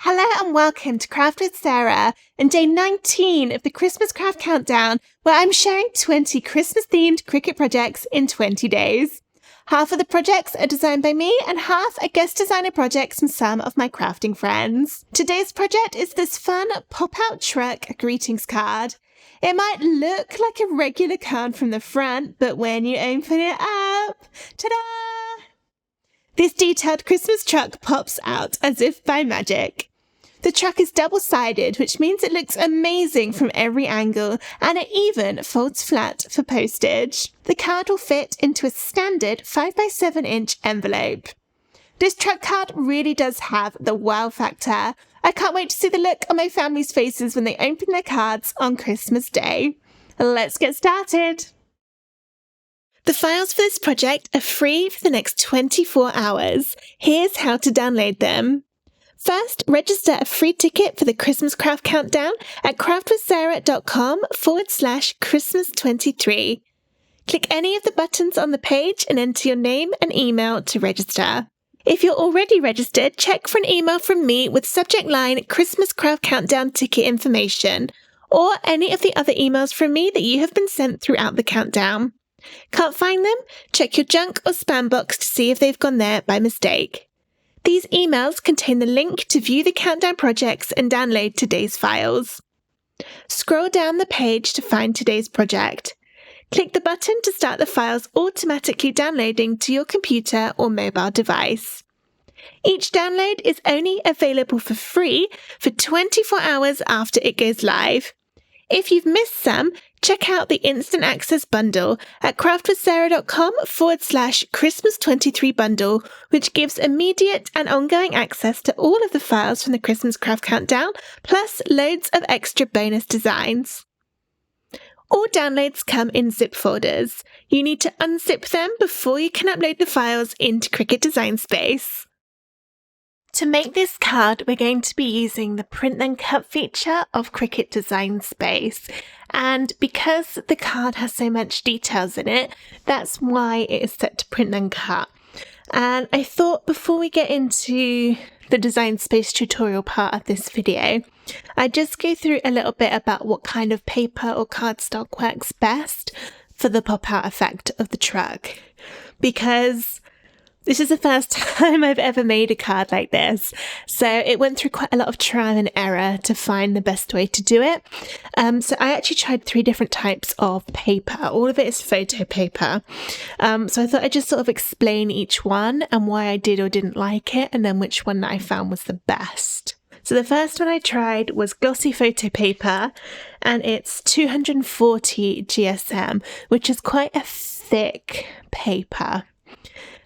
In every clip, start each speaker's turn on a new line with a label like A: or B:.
A: Hello and welcome to Craft with Sarah and day 19 of the Christmas Craft Countdown, where I'm sharing 20 Christmas-themed Cricut projects in 20 days. Half of the projects are designed by me and half are guest designer projects from some of my crafting friends. Today's project is this fun pop-out truck greetings card. It might look like a regular card from the front, but when you open it up, ta-da! This detailed Christmas truck pops out as if by magic. The truck is double-sided, which means it looks amazing from every angle, and it even folds flat for postage. The card will fit into a standard 5x7-inch envelope. This truck card really does have the wow factor. I can't wait to see the look on my family's faces when they open their cards on Christmas Day. Let's get started! The files for this project are free for the next 24 hours. Here's how to download them. First, register a free ticket for the Christmas Craft Countdown at craftwithsarah.com/Christmas23. Click any of the buttons on the page and enter your name and email to register. If you're already registered, check for an email from me with subject line Christmas Craft Countdown ticket information, or any of the other emails from me that you have been sent throughout the countdown. Can't find them? Check your junk or spam box to see if they've gone there by mistake. These emails contain the link to view the countdown projects and download today's files. Scroll down the page to find today's project. Click the button to start the files automatically downloading to your computer or mobile device. Each download is only available for free for 24 hours after it goes live. If you've missed some, check out the Instant Access Bundle at craftwithsarah.com/Christmas23 bundle, which gives immediate and ongoing access to all of the files from the Christmas Craft Countdown, plus loads of extra bonus designs. All downloads come in zip folders. You need to unzip them before you can upload the files into Cricut Design Space. To make this card, we're going to be using the Print Then Cut feature of Cricut Design Space. And because the card has so much details in it, that's why it is set to Print Then Cut. And I thought before we get into the Design Space tutorial part of this video, I'd just go through a little bit about what kind of paper or cardstock works best for the pop-out effect of the truck. Because this is the first time I've ever made a card like this, so it went through quite a lot of trial and error to find the best way to do it. So I actually tried 3 different types of paper. All of it is photo paper. So I thought I'd just sort of explain each one and why I did or didn't like it, and then which one that I found was the best. So the first one I tried was glossy photo paper, and it's 240 GSM, which is quite a thick paper.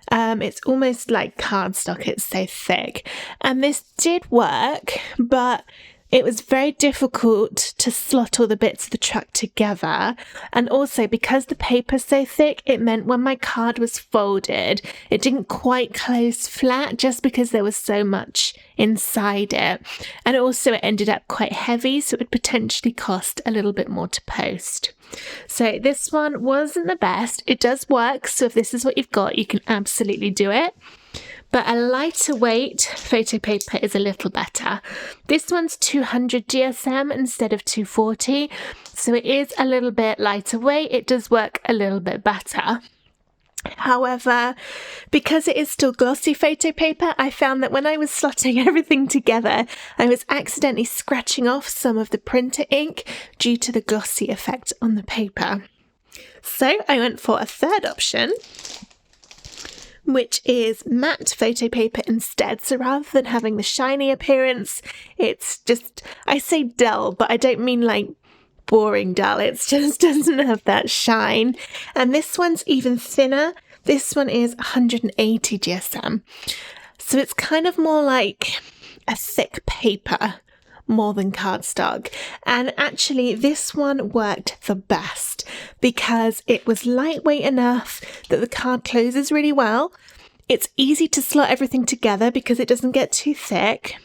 A: It's almost like cardstock, it's so thick. And this did work, but it was very difficult to slot all the bits of the truck together. And also, because the paper's so thick, it meant when my card was folded, it didn't quite close flat just because there was so much inside it. And also it ended up quite heavy, so it would potentially cost a little bit more to post. So this one wasn't the best. It does work, so if this is what you've got, you can absolutely do it. But a lighter weight photo paper is a little better. This one's 200 GSM instead of 240, so it is a little bit lighter weight. It does work a little bit better. However, because it is still glossy photo paper, I found that when I was slotting everything together, I was accidentally scratching off some of the printer ink due to the glossy effect on the paper. So I went for a third option, which is matte photo paper instead. So rather than having the shiny appearance, it's just, I say dull, but I don't mean like boring dull. It just doesn't have that shine. And this one's even thinner. This one is 180 GSM. So it's kind of more like a thick paper more than cardstock. And actually this one worked the best because it was lightweight enough that the card closes really well. It's easy to slot everything together because it doesn't get too thick.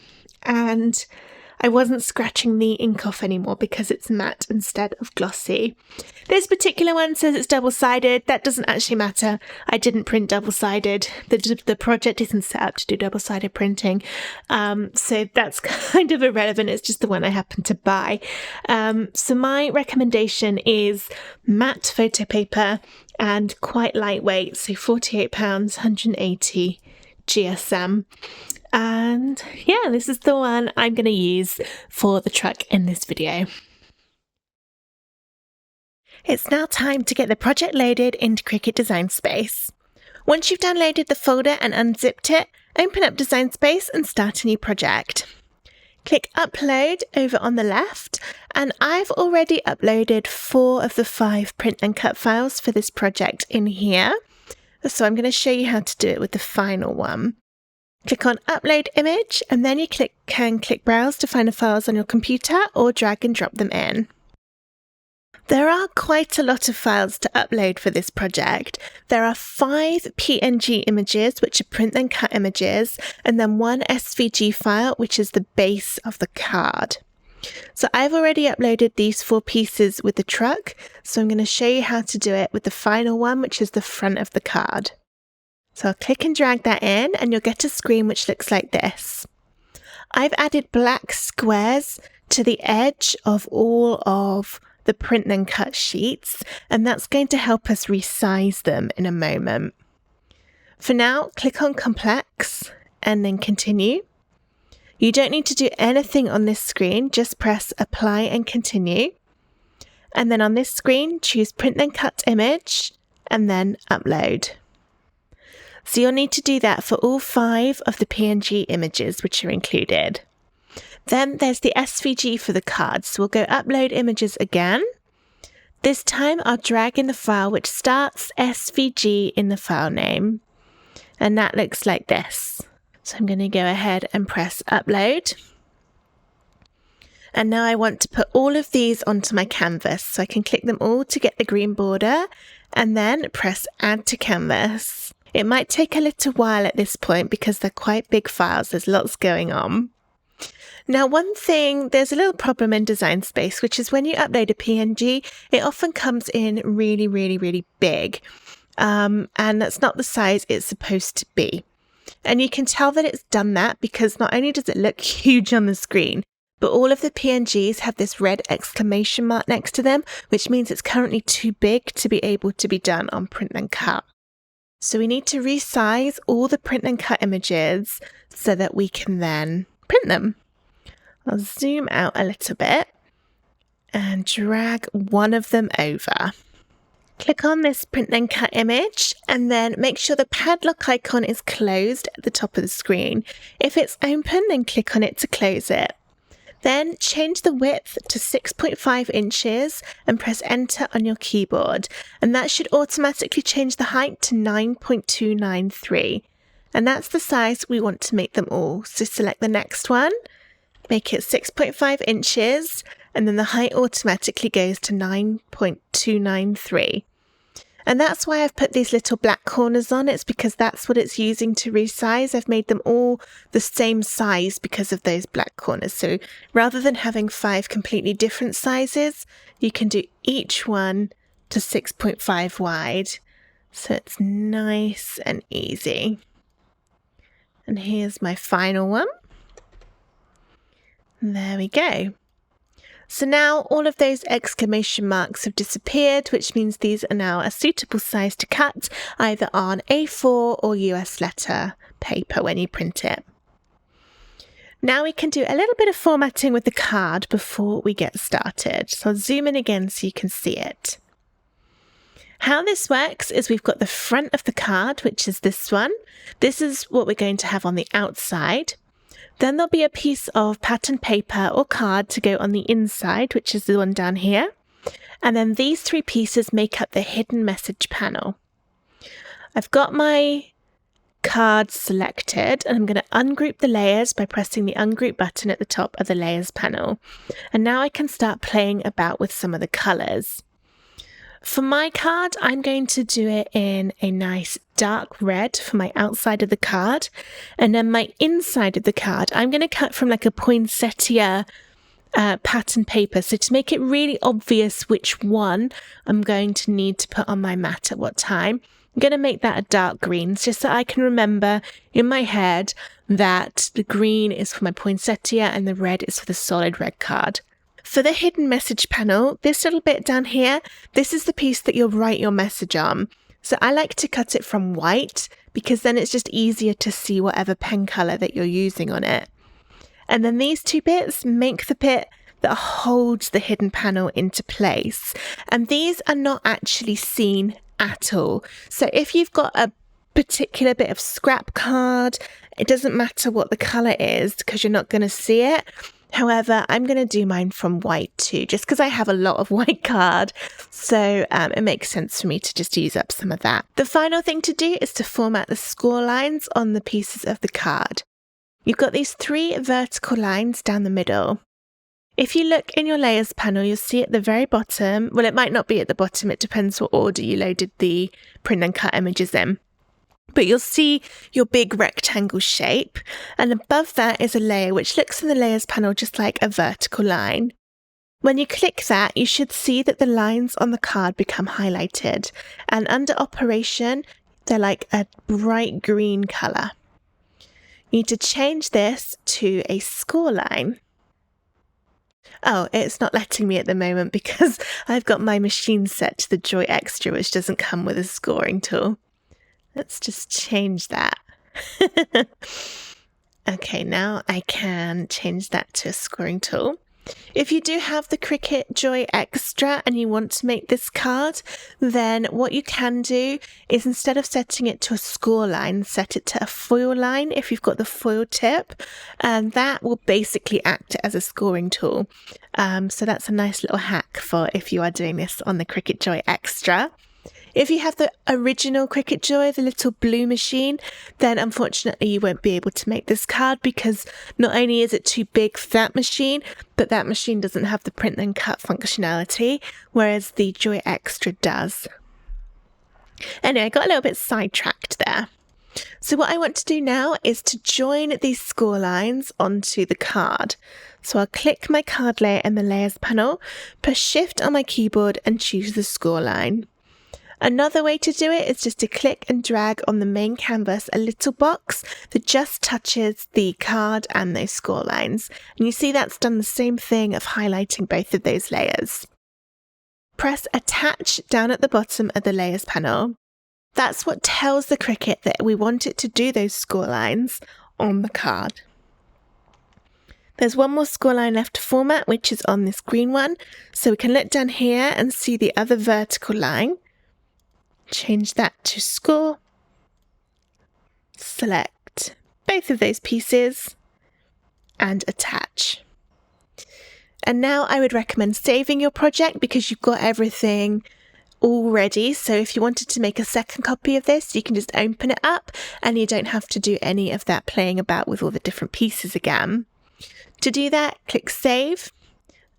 A: And I wasn't scratching the ink off anymore because it's matte instead of glossy. This particular one says it's double-sided. That doesn't actually matter. I didn't print double-sided. The project isn't set up to do double-sided printing. So that's kind of irrelevant. It's just the one I happened to buy. So my recommendation is matte photo paper and quite lightweight. So £48, 180 GSM. And yeah, this is the one I'm going to use for the truck in this video. It's now time to get the project loaded into Cricut Design Space. Once you've downloaded the folder and unzipped it, open up Design Space and start a new project. Click Upload over on the left, and I've already uploaded 4 of the 5 print and cut files for this project in here. So I'm going to show you how to do it with the final one. Click on Upload Image, and then you can click Browse to find the files on your computer or drag and drop them in. There are quite a lot of files to upload for this project. There are 5 PNG images, which are print and cut images, and then 1 SVG file, which is the base of the card. So I've already uploaded these 4 pieces with the truck, so I'm going to show you how to do it with the final one, which is the front of the card. So I'll click and drag that in, and you'll get a screen which looks like this. I've added black squares to the edge of all of the print and cut sheets, and that's going to help us resize them in a moment. For now, click on Complex and then Continue. You don't need to do anything on this screen, just press Apply and Continue. And then on this screen, choose Print and Cut Image and then Upload. So you'll need to do that for all 5 of the PNG images which are included. Then there's the SVG for the card, so we'll go Upload Images again. This time I'll drag in the file which starts SVG in the file name, and that looks like this. So I'm going to go ahead and press Upload. And now I want to put all of these onto my canvas, so I can click them all to get the green border and then press Add to Canvas. It might take a little while at this point because they're quite big files, there's lots going on. Now one thing, there's a little problem in Design Space, which is when you upload a PNG, it often comes in really, really, really big. And that's not the size it's supposed to be. And you can tell that it's done that because not only does it look huge on the screen, but all of the PNGs have this red exclamation mark next to them, which means it's currently too big to be able to be done on print and cut. So we need to resize all the print and cut images so that we can then print them. I'll zoom out a little bit and drag one of them over. Click on this print and cut image and then make sure the padlock icon is closed at the top of the screen. If it's open, then click on it to close it. Then change the width to 6.5 inches and press enter on your keyboard. And that should automatically change the height to 9.293. And that's the size we want to make them all. So select the next one, make it 6.5 inches, and then the height automatically goes to 9.293. And that's why I've put these little black corners on. It's because that's what it's using to resize. I've made them all the same size because of those black corners. So rather than having 5 completely different sizes, you can do each one to 6.5 wide. So it's nice and easy. And here's my final one. There we go. So now all of those exclamation marks have disappeared, which means these are now a suitable size to cut either on A4 or US letter paper when you print it. Now we can do a little bit of formatting with the card before we get started. So I'll zoom in again so you can see it. How this works is we've got the front of the card, which is this one. This is what we're going to have on the outside. Then there'll be a piece of pattern paper or card to go on the inside, which is the one down here. And then these 3 pieces make up the hidden message panel. I've got my card selected and I'm going to ungroup the layers by pressing the ungroup button at the top of the layers panel. And now I can start playing about with some of the colours. For my card, I'm going to do it in a nice dark red for my outside of the card. And then my inside of the card, I'm going to cut from like a poinsettia pattern paper. So to make it really obvious which one I'm going to need to put on my mat at what time, I'm going to make that a dark green, just so I can remember in my head that the green is for my poinsettia and the red is for the solid red card. For the hidden message panel, this little bit down here, this is the piece that you'll write your message on. So I like to cut it from white because then it's just easier to see whatever pen color that you're using on it. And then these two bits make the bit that holds the hidden panel into place. And these are not actually seen at all. So if you've got a particular bit of scrap card, it doesn't matter what the color is because you're not going to see it. However, I'm going to do mine from white too, just because I have a lot of white card. So it makes sense for me to just use up some of that. The final thing to do is to format the score lines on the pieces of the card. You've got these 3 vertical lines down the middle. If you look in your layers panel, you'll see at the very bottom, well, it might not be at the bottom, it depends what order you loaded the print and cut images in. But you'll see your big rectangle shape, and above that is a layer which looks in the layers panel just like a vertical line. When you click that, you should see that the lines on the card become highlighted, and under operation, they're like a bright green color. You need to change this to a score line. Oh, it's not letting me at the moment because I've got my machine set to the Joy Extra, which doesn't come with a scoring tool. Let's just change that. Okay, now I can change that to a scoring tool. If you do have the Cricut Joy Extra and you want to make this card, then what you can do is instead of setting it to a score line, set it to a foil line if you've got the foil tip, and that will basically act as a scoring tool. So that's a nice little hack for if you are doing this on the Cricut Joy Extra. If you have the original Cricut Joy, the little blue machine, then unfortunately you won't be able to make this card because not only is it too big for that machine, but that machine doesn't have the print and cut functionality, whereas the Joy Extra does. Anyway, I got a little bit sidetracked there. So what I want to do now is to join these score lines onto the card. So I'll click my card layer in the layers panel, press Shift on my keyboard and choose the score line. Another way to do it is just to click and drag on the main canvas a little box that just touches the card and those score lines. And you see that's done the same thing of highlighting both of those layers. Press Attach down at the bottom of the layers panel. That's what tells the Cricut that we want it to do those score lines on the card. There's one more score line left to format, which is on this green one. So we can look down here and see the other vertical line. Change that to score. Select both of those pieces and attach. And now I would recommend saving your project because you've got everything all ready. So if you wanted to make a second copy of this, you can just open it up and you don't have to do any of that playing about with all the different pieces again. To do that, click Save,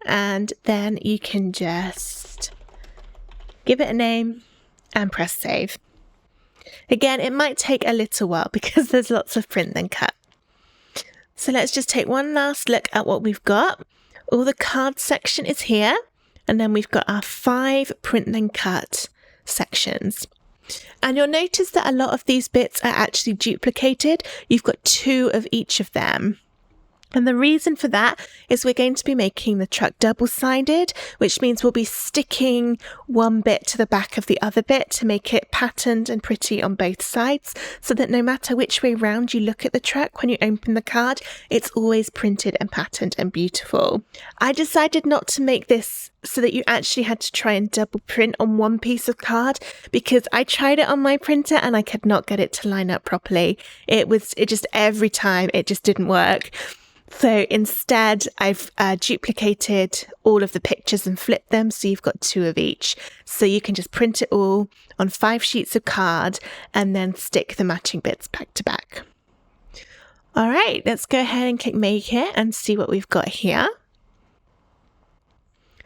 A: and then you can just give it a name and press Save. Again, it might take a little while because there's lots of print and cut. So let's just take one last look at what we've got. All the card section is here, and then we've got our 5 print and cut sections. And you'll notice that a lot of these bits are actually duplicated. You've got 2 of each of them. And the reason for that is we're going to be making the truck double-sided, which means we'll be sticking one bit to the back of the other bit to make it patterned and pretty on both sides, so that no matter which way round you look at the truck when you open the card, it's always printed and patterned and beautiful. I decided not to make this so that you actually had to try and double print on one piece of card because I tried it on my printer and I could not get it to line up properly. It just every time it just didn't work. So instead, I've duplicated all of the pictures and flipped them so you've got 2 of each. So you can just print it all on 5 sheets of card and then stick the matching bits back to back. All right, let's go ahead and click Make It and see what we've got here.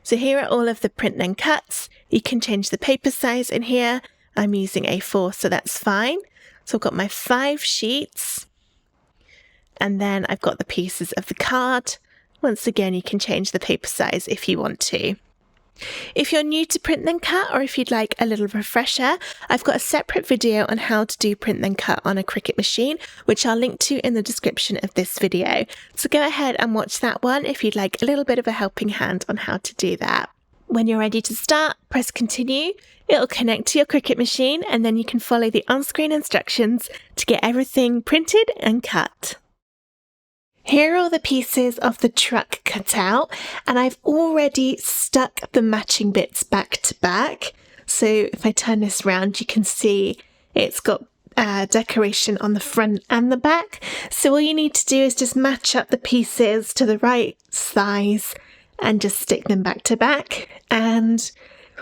A: So here are all of the print and cuts. You can change the paper size in here. I'm using A4, so that's fine. So I've got my 5 sheets, and then I've got the pieces of the card. Once again, you can change the paper size if you want to. If you're new to Print Then Cut, or if you'd like a little refresher, I've got a separate video on how to do Print Then Cut on a Cricut machine, which I'll link to in the description of this video. So go ahead and watch that one if you'd like a little bit of a helping hand on how to do that. When you're ready to start, press continue. It'll connect to your Cricut machine, and then you can follow the on-screen instructions to get everything printed and cut. Here are all the pieces of the truck cut out, and I've already stuck the matching bits back to back. So if I turn this around, you can see it's got decoration on the front and the back. So all you need to do is just match up the pieces to the right size and just stick them back to back. And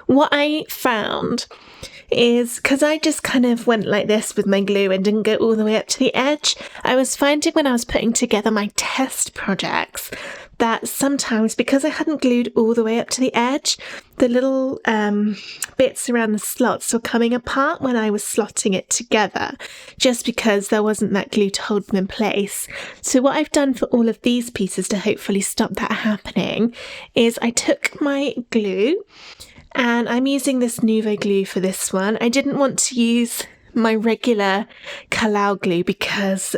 A: what I found is, because I just kind of went like this with my glue and didn't go all the way up to the edge, I was finding when I was putting together my test projects that sometimes, because I hadn't glued all the way up to the edge, the little bits around the slots were coming apart when I was slotting it together, just because there wasn't that glue to hold them in place. So what I've done for all of these pieces to hopefully stop that happening is I took my glue, and I'm using this Nuvo glue for this one. I didn't want to use my regular Kalau glue because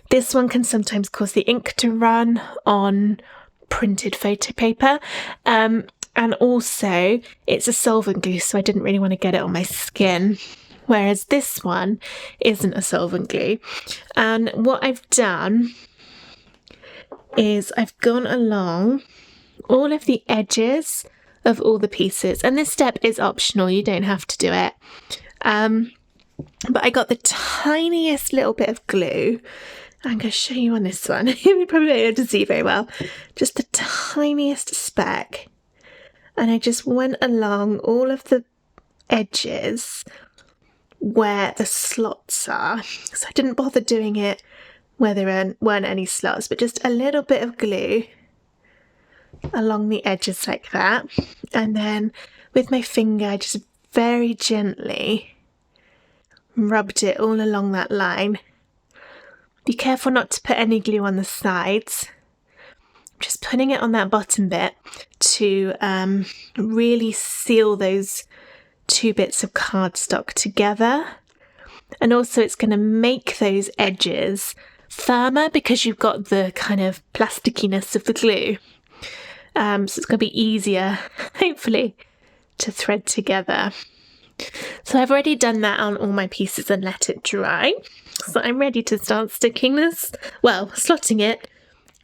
A: this one can sometimes cause the ink to run on printed photo paper. And also it's a solvent glue, so I didn't really want to get it on my skin. Whereas this one isn't a solvent glue. And what I've done is I've gone along all of the edges of all the pieces, and this step is optional, you don't have to do it, but I got the tiniest little bit of glue. I'm going to show you on this one. You probably won't be able to see very well, just the tiniest speck, and I just went along all of the edges where the slots are. So I didn't bother doing it where there weren't any slots, but just a little bit of glue along the edges like that, and then with my finger I just very gently rubbed it all along that line. Be careful not to put any glue on the sides. I'm just putting it on that bottom bit to really seal those 2 bits of cardstock together, and also it's going to make those edges firmer because you've got the kind of plasticiness of the glue. So it's going to be easier, hopefully, to thread together. So I've already done that on all my pieces and let it dry. So I'm ready to start sticking this, slotting it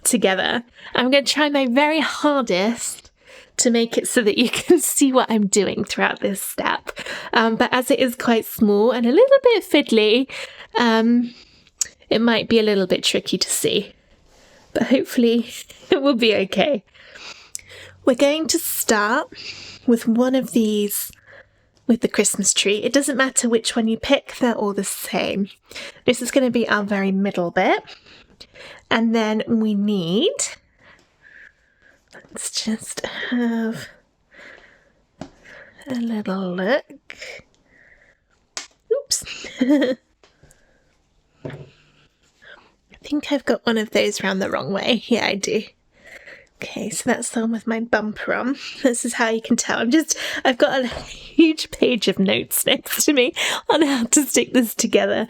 A: together. I'm going to try my very hardest to make it so that you can see what I'm doing throughout this step. But as it is quite small and a little bit fiddly, it might be a little bit tricky to see. But hopefully it will be okay. We're going to start with one of these with the Christmas tree. It doesn't matter which one you pick, they're all the same. This is going to be our very middle bit. And then we need, let's just have a little look. Oops. I think I've got one of those round the wrong way. Yeah, I do. Okay, so that's the one with my bumper on. This is how you can tell. I've got a huge page of notes next to me on how to stick this together.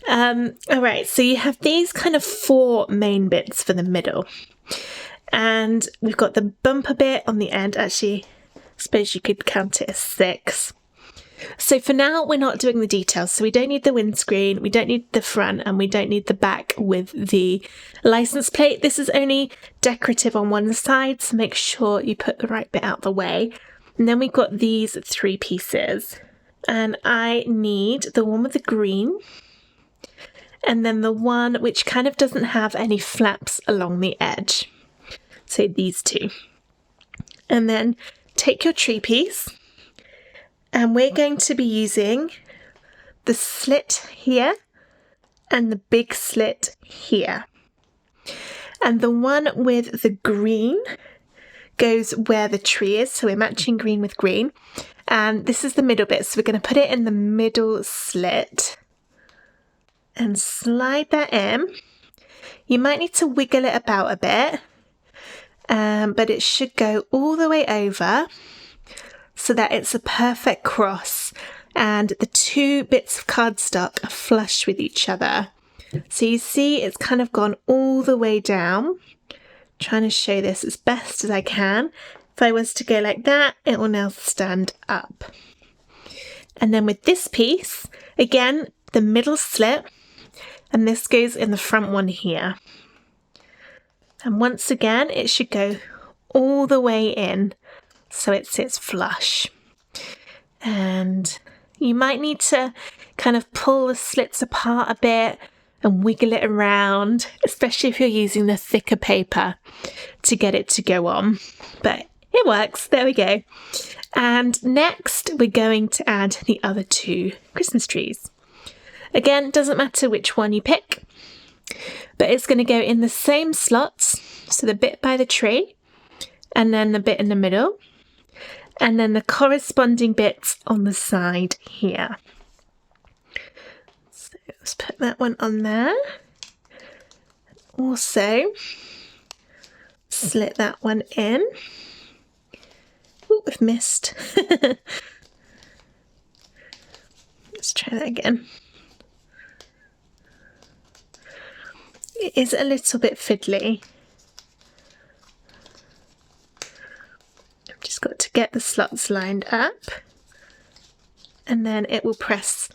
A: All right, so you have these kind of 4 main bits for the middle. And we've got the bumper bit on the end. Actually, I suppose you could count it as 6. So for now, we're not doing the details. So we don't need the windscreen, we don't need the front, and we don't need the back with the license plate. This is only decorative on one side, so make sure you put the right bit out the way. And then we've got these 3 pieces. And I need the one with the green, and then the one which kind of doesn't have any flaps along the edge. So these 2. And then take your tree piece, and we're going to be using the slit here and the big slit here. And the one with the green goes where the tree is, so we're matching green with green. And this is the middle bit, so we're going to put it in the middle slit and slide that in. You might need to wiggle it about a bit, but it should go all the way over so that it's a perfect cross and the two bits of cardstock are flush with each other. So you see it's kind of gone all the way down. Trying to show this as best as I can. If I was to go like that, it will now stand up. And then with this piece, again, the middle slit, and this goes in the front one here. And once again, it should go all the way in so it sits flush. And you might need to kind of pull the slits apart a bit and wiggle it around, especially if you're using the thicker paper to get it to go on. But it works, there we go. And next we're going to add the other two Christmas trees. Again, doesn't matter which one you pick, but it's going to go in the same slots, so the bit by the tree, and then the bit in the middle, and then the corresponding bits on the side here. So let's put that one on there. Also, slit that one in. Oh, we've missed. Let's try that again. It is a little bit fiddly. I've just got to get the slots lined up, and then it will press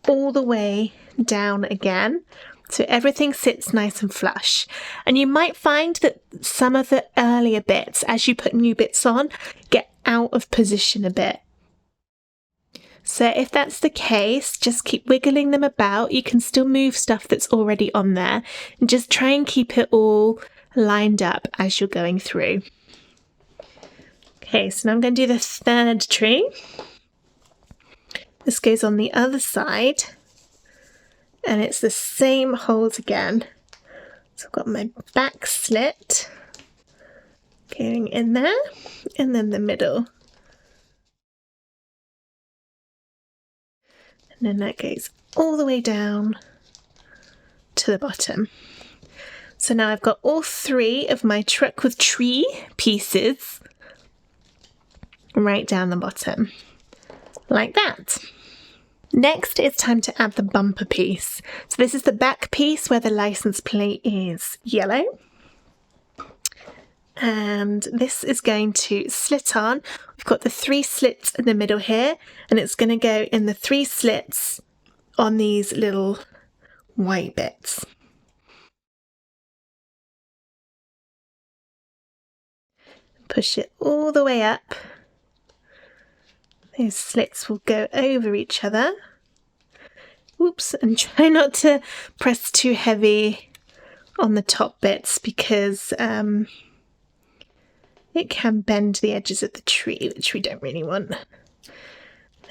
A: all the way down again so everything sits nice and flush. And you might find that some of the earlier bits, as you put new bits on, get out of position a bit. So if that's the case, just keep wiggling them about. You can still move stuff that's already on there, and just try and keep it all lined up as you're going through. Okay, so now I'm going to do the third tree. This goes on the other side, and it's the same holes again. So I've got my back slit going in there, and then the middle. And then that goes all the way down to the bottom. So now I've got all three of my truck with tree pieces right down the bottom, like that. Next, it's time to add the bumper piece. So this is the back piece where the license plate is yellow. And this is going to slit on. We've got the three slits in the middle here, and it's going to go in the three slits on these little white bits. Push it all the way up. Those slits will go over each other. Oops, and try not to press too heavy on the top bits because it can bend the edges of the tree, which we don't really want.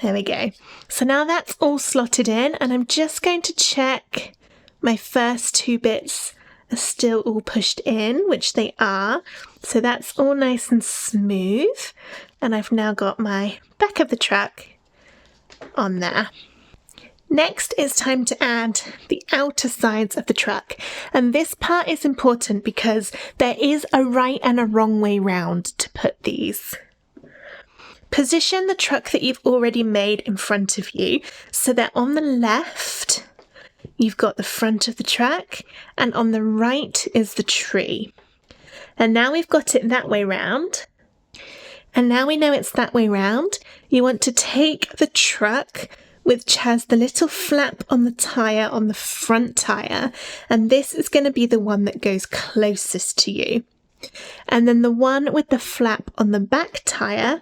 A: There we go. So now that's all slotted in, and I'm just going to check my first two bits are still all pushed in, which they are. So that's all nice and smooth. And I've now got my back of the truck on there. Next, it's time to add the outer sides of the truck. And this part is important because there is a right and a wrong way round to put these. Position the truck that you've already made in front of you so that on the left, you've got the front of the truck, and on the right is the tree. And now we've got it that way round. And now we know it's that way round. You want to take the truck which has the little flap on the tyre on the front tyre, and this is going to be the one that goes closest to you. And then the one with the flap on the back tyre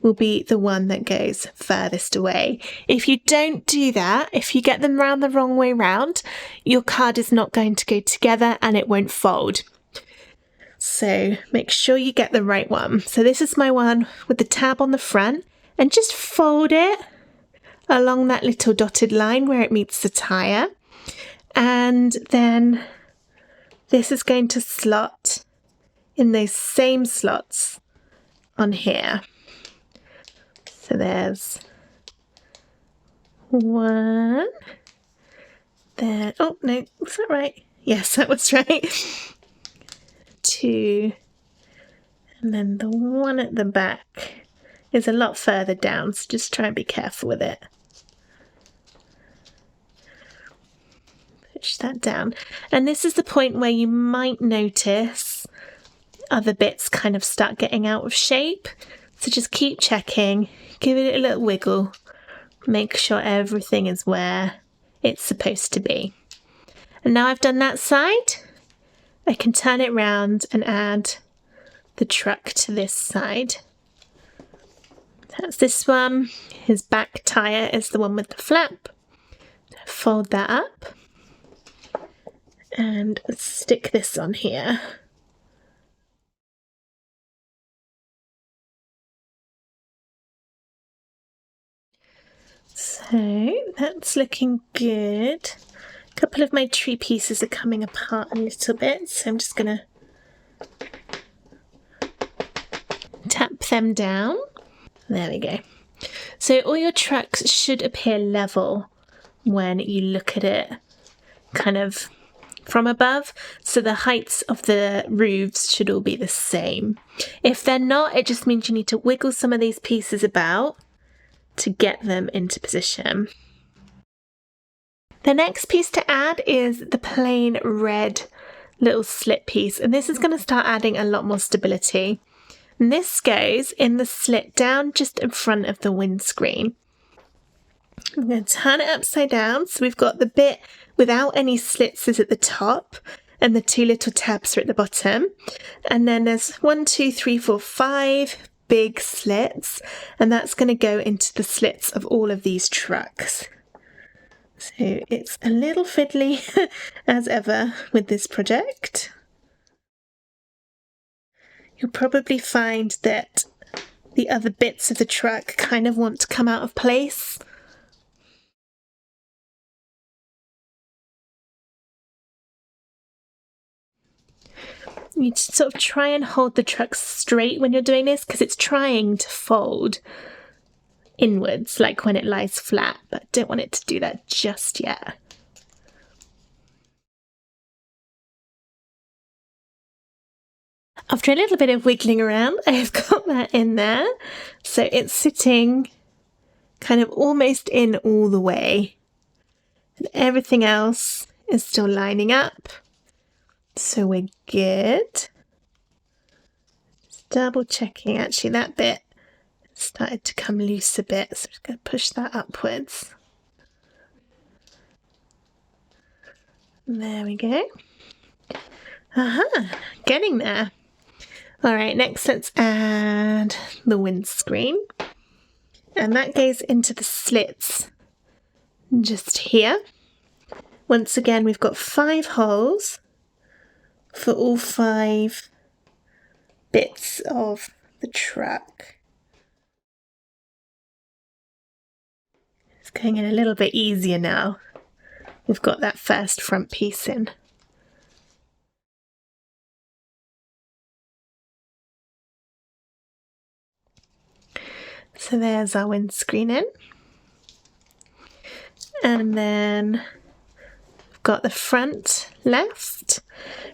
A: will be the one that goes furthest away. If you don't do that, if you get them round the wrong way round, your card is not going to go together and it won't fold. So make sure you get the right one. So this is my one with the tab on the front, and just fold it along that little dotted line where it meets the tyre. And then this is going to slot in those same slots on here. So there's one. There. Oh, no, was that right? Yes, that was right. Two. And then the one at the back is a lot further down, so just try and be careful with it. Push that down. And this is the point where you might notice other bits kind of start getting out of shape. So just keep checking, give it a little wiggle, make sure everything is where it's supposed to be. And now I've done that side, I can turn it round and add the truck to this side. That's this one. His back tyre is the one with the flap. Fold that up and stick this on here. So that's looking good. A couple of my tree pieces are coming apart a little bit, so I'm just going to tap them down. There we go. So all your trucks should appear level when you look at it kind of from above. So the heights of the roofs should all be the same. If they're not, it just means you need to wiggle some of these pieces about to get them into position. The next piece to add is the plain red little slit piece, and this is going to start adding a lot more stability. And this goes in the slit down just in front of the windscreen. I'm going to turn it upside down, so we've got the bit without any slits is at the top and the two little tabs are at the bottom. And then there's 1, 2, 3, 4, 5 big slits, and that's going to go into the slits of all of these trucks. So it's a little fiddly as ever with this project. You'll probably find that the other bits of the truck kind of want to come out of place. You sort of try and hold the truck straight when you're doing this because it's trying to fold inwards like when it lies flat, but don't want it to do that just yet. After a little bit of wiggling around, I've got that in there. So it's sitting kind of almost in all the way. And everything else is still lining up. So we're good. Just double checking. Actually, that bit started to come loose a bit. So I'm just going to push that upwards. There we go. Aha, getting there. All right, next let's add the windscreen. And that goes into the slits just here. Once again, we've got 5 holes for all 5 bits of the truck. It's going in a little bit easier now. We've got that first front piece in. So there's our windscreen in. And then we've got the front left.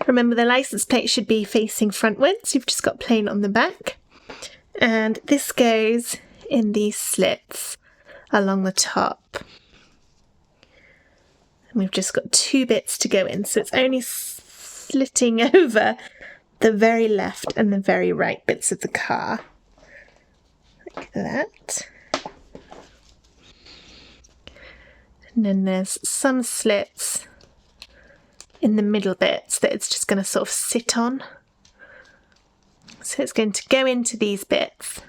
A: Remember, the license plate should be facing frontwards. You've just got plain on the back. And this goes in these slits along the top. And we've just got 2 bits to go in, so it's only slitting over the very left and the very right bits of the car. Like that. And then there's some slits in the middle bits that it's just going to sort of sit on. So it's going to go into these bits.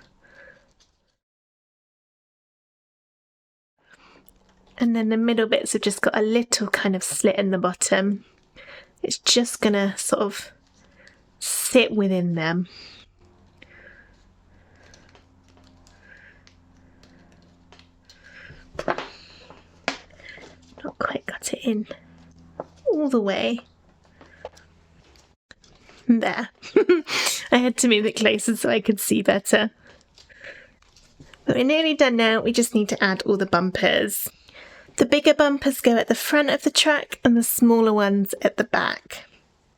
A: And then the middle bits have just got a little kind of slit in the bottom. It's just going to sort of sit within them. Not quite got it in all the way. There. I had to move it closer so I could see better. But we're nearly done now. We just need to add all the bumpers. The bigger bumpers go at the front of the truck and the smaller ones at the back.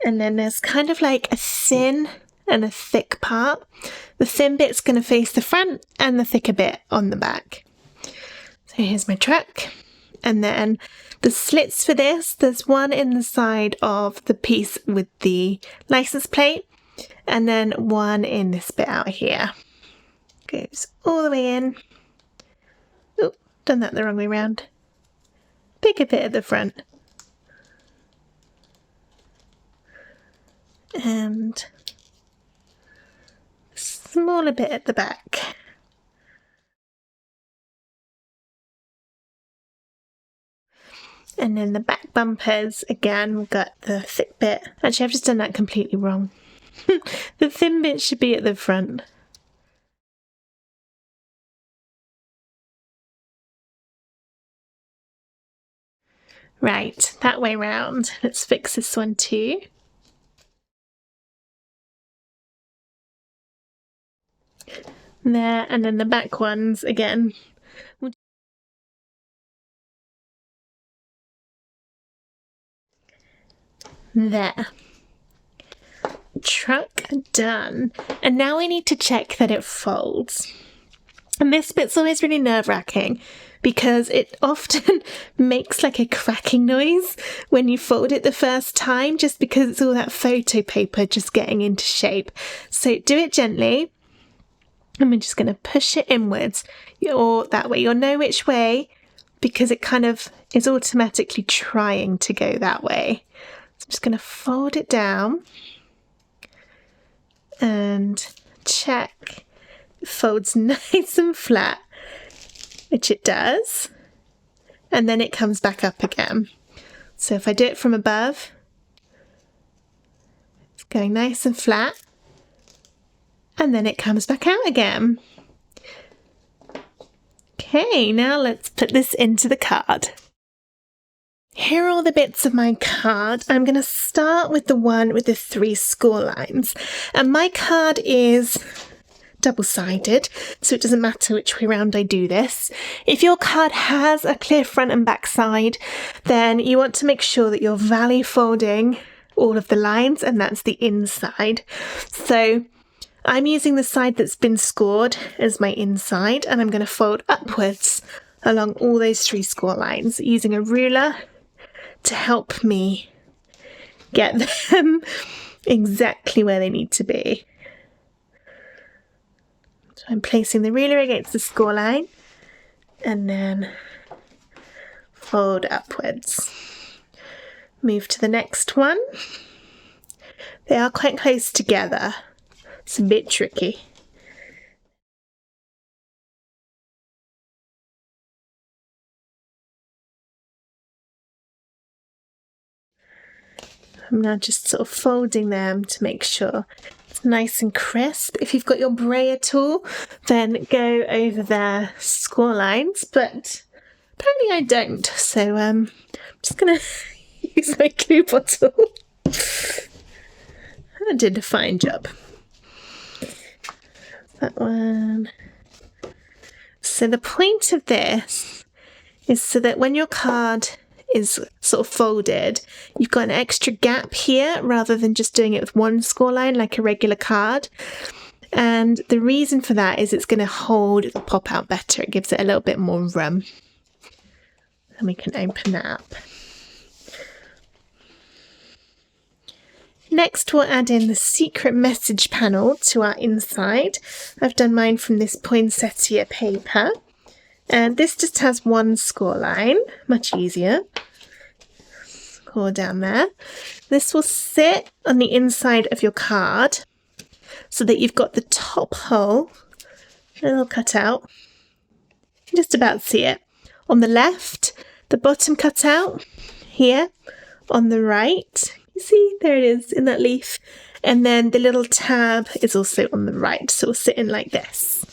A: And then there's kind of like a thin and a thick part. The thin bit's going to face the front and the thicker bit on the back. So here's my truck. And then the slits for this, there's one in the side of the piece with the license plate and then one in this bit out here. Goes all the way in. Oh, done that the wrong way round. Bigger bit at the front. And smaller bit at the back. And then the back bumpers, again, we've got the thick bit. Actually, I've just done that completely wrong. The thin bit should be at the front. Right, that way round. Let's fix this one too. There, and then the back ones again. There. Truck done. And now we need to check that it folds. And this bit's always really nerve-wracking because it often makes like a cracking noise when you fold it the first time, just because it's all that photo paper just getting into shape. So do it gently. And we're just going to push it inwards, or that way you'll know which way, because it kind of is automatically trying to go that way. So I'm just going to fold it down and check it folds nice and flat, which it does, and then it comes back up again. So if I do it from above, it's going nice and flat, and then it comes back out again. Okay, now let's put this into the card. Here are all the bits of my card. I'm going to start with the one with the 3 score lines. And my card is double-sided, so it doesn't matter which way round I do this. If your card has a clear front and back side, then you want to make sure that you're valley folding all of the lines, and that's the inside. So I'm using the side that's been scored as my inside, and I'm going to fold upwards along all those 3 score lines using a ruler to help me get them exactly where they need to be. So I'm placing the ruler against the score line and then fold upwards. Move to the next one. They are quite close together. It's a bit tricky. I'm now just sort of folding them to make sure it's nice and crisp. If you've got your brayer tool, then go over their score lines, but apparently I don't, so I'm just going to use my glue bottle. I did a fine job. That one. So the point of this is so that when your card is sort of folded, you've got an extra gap here rather than just doing it with one score line like a regular card. And the reason for that is it's going to hold the pop out better. It gives it a little bit more room. And we can open that up. Next, we'll add in the secret message panel to our inside. I've done mine from this poinsettia paper. And this just has one score line, much easier. Score down there. This will sit on the inside of your card so that you've got the top hole, a little cutout. You can just about see it. On the left, the bottom cutout here. On the right, you see, there it is in that leaf. And then the little tab is also on the right, so it'll sit in like this.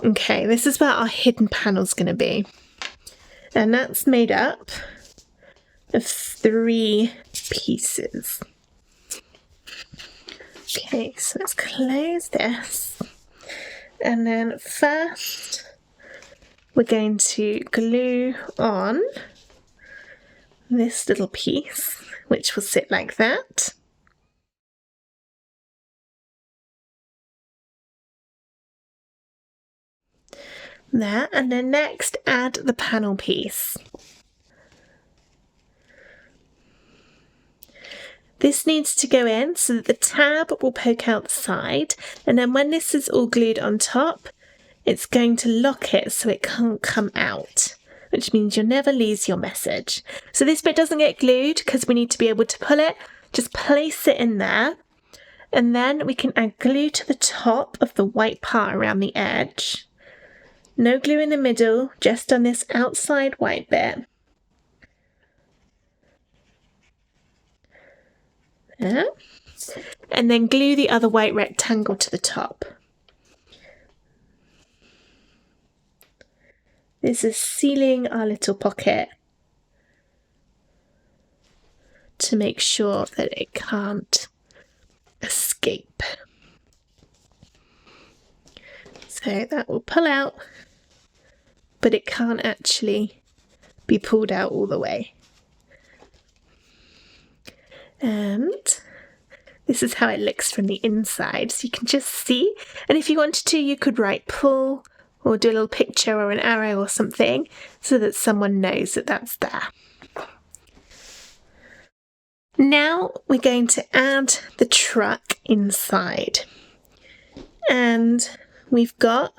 A: Okay, this is where our hidden panel's going to be. And that's made up of 3 pieces. Okay, so let's close this. And then first, we're going to glue on this little piece, which will sit like that. There, and then next add the panel piece. This needs to go in so that the tab will poke out the side, and then when this is all glued on top, it's going to lock it so it can't come out, which means you'll never lose your message. So this bit doesn't get glued because we need to be able to pull it. Just place it in there, and then we can add glue to the top of the white part around the edge. No glue in the middle, just on this outside white bit. There. And then glue the other white rectangle to the top. This is sealing our little pocket to make sure that it can't escape. So that will pull out, but it can't actually be pulled out all the way. And this is how it looks from the inside, so you can just see. And if you wanted to, you could write pull or do a little picture or an arrow or something so that someone knows that that's there. Now we're going to add the truck inside. And we've got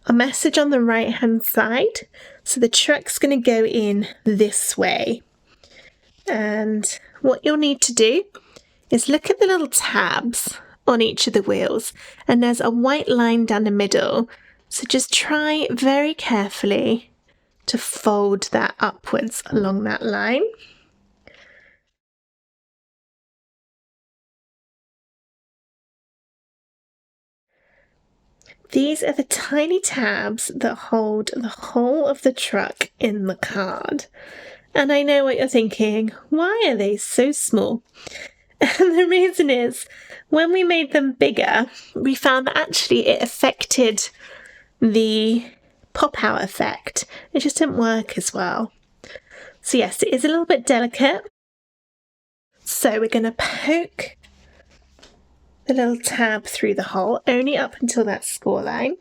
A: a message on the right hand side, so the truck's going to go in this way. And what you'll need to do is look at the little tabs on each of the wheels, and there's a white line down the middle, so just try very carefully to fold that upwards along that line. These are the tiny tabs that hold the whole of the truck in the card. And I know what you're thinking, why are they so small? And the reason is, when we made them bigger, we found that actually it affected the pop-out effect. It just didn't work as well. So yes, it is a little bit delicate. So we're going to poke the little tab through the hole, only up until that score line.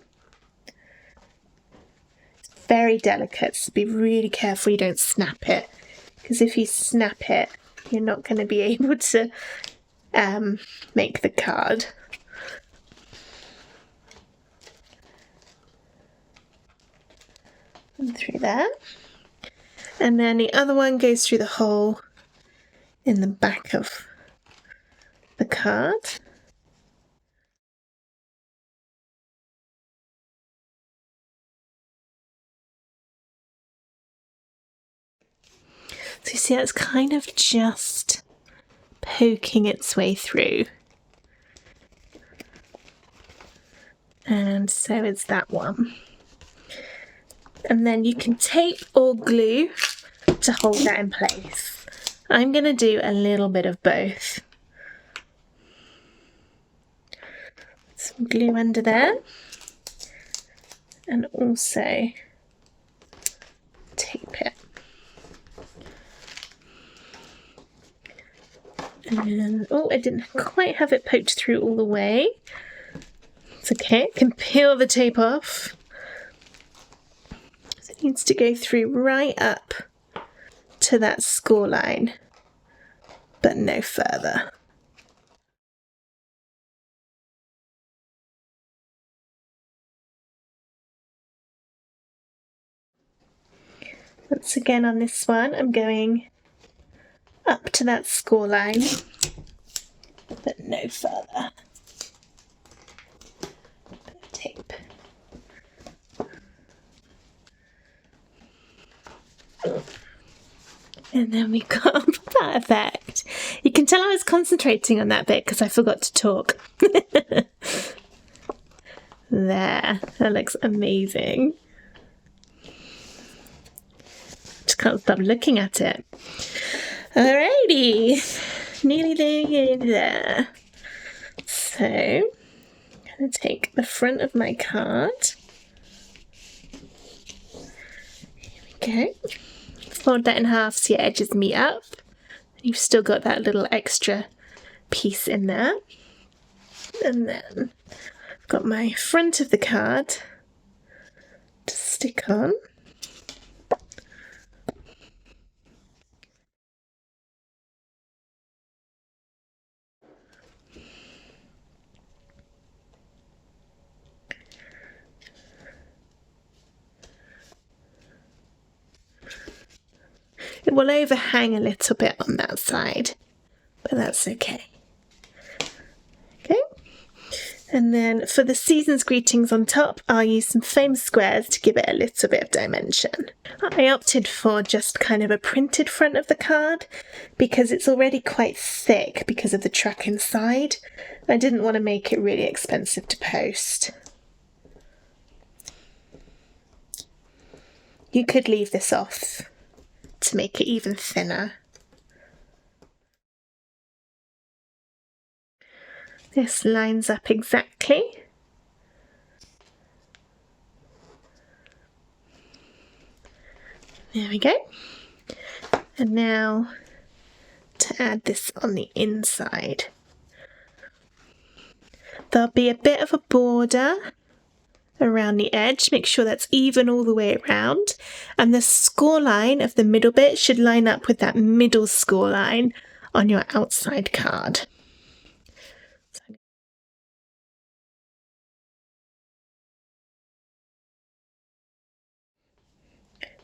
A: It's very delicate, so be really careful you don't snap it, because if you snap it, you're not going to be able to make the card. And through there. And then the other one goes through the hole in the back of the card. So you see that's kind of just poking its way through. And so is that one. And then you can tape or glue to hold that in place. I'm going to do a little bit of both. Some glue under there. And also tape it. And, oh, I didn't quite have it poked through all the way. It's okay, I can peel the tape off. So it needs to go through right up to that score line, but no further. Once again on this one, I'm going up to that score line, but no further. Bit of tape. And then we got that effect. You can tell I was concentrating on that bit because I forgot to talk. There, that looks amazing. Just can't stop looking at it. Alrighty, nearly there. So, I'm going to take the front of my card Okay. Fold that in half so your edges meet up. You've still got that little extra piece in there. And then I've got my front of the card to stick on. It will overhang a little bit on that side, but that's okay. Okay, and then for the season's greetings on top, I'll use some foam squares to give it a little bit of dimension. I opted for just kind of a printed front of the card because it's already quite thick because of the truck inside. I didn't want to make it really expensive to post. You could leave this off to make it even thinner. This lines up exactly. There we go. And now to add this on the inside. There'll be a bit of a border around the edge, make sure that's even all the way around, and the score line of the middle bit should line up with that middle score line on your outside card.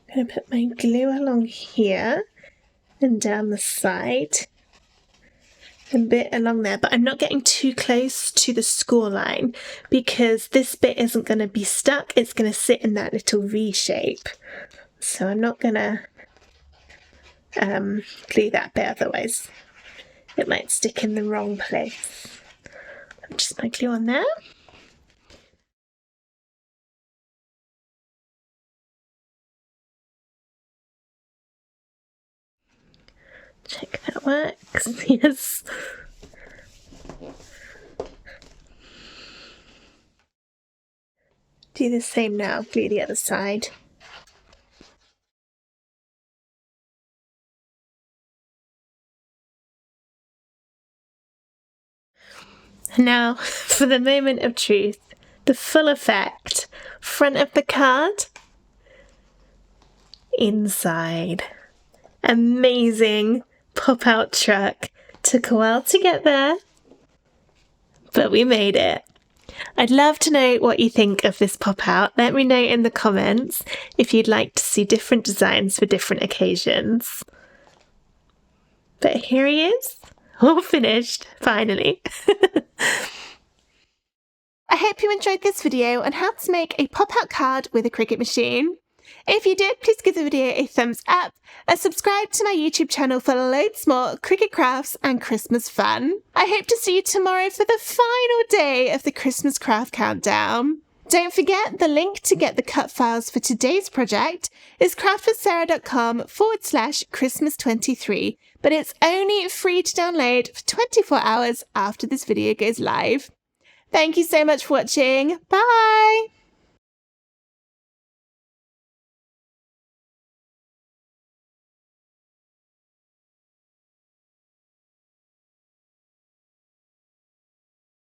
A: I'm going to put my glue along here and down the side, a bit along there, but I'm not getting too close to the score line because this bit isn't going to be stuck, it's going to sit in that little V shape. So I'm not going to glue that bit, otherwise it might stick in the wrong place. Just my glue on there. Check that works. Yes. Do the same now, glue the other side. Now for the moment of truth, the full effect. Front of the card, inside. Amazing pop-out truck. Took a while to get there, but we made it. I'd love to know what you think of this pop-out. Let me know in the comments if you'd like to see different designs for different occasions. But here he is, all finished, finally. I hope you enjoyed this video on how to make a pop-out card with a Cricut machine. If you did, please give the video a thumbs up and subscribe to my YouTube channel for loads more Cricut crafts and Christmas fun. I hope to see you tomorrow for the final day of the Christmas craft countdown. Don't forget, the link to get the cut files for today's project is craftwithsarah.com/Christmas23, but it's only free to download for 24 hours after this video goes live. Thank you so much for watching. Bye!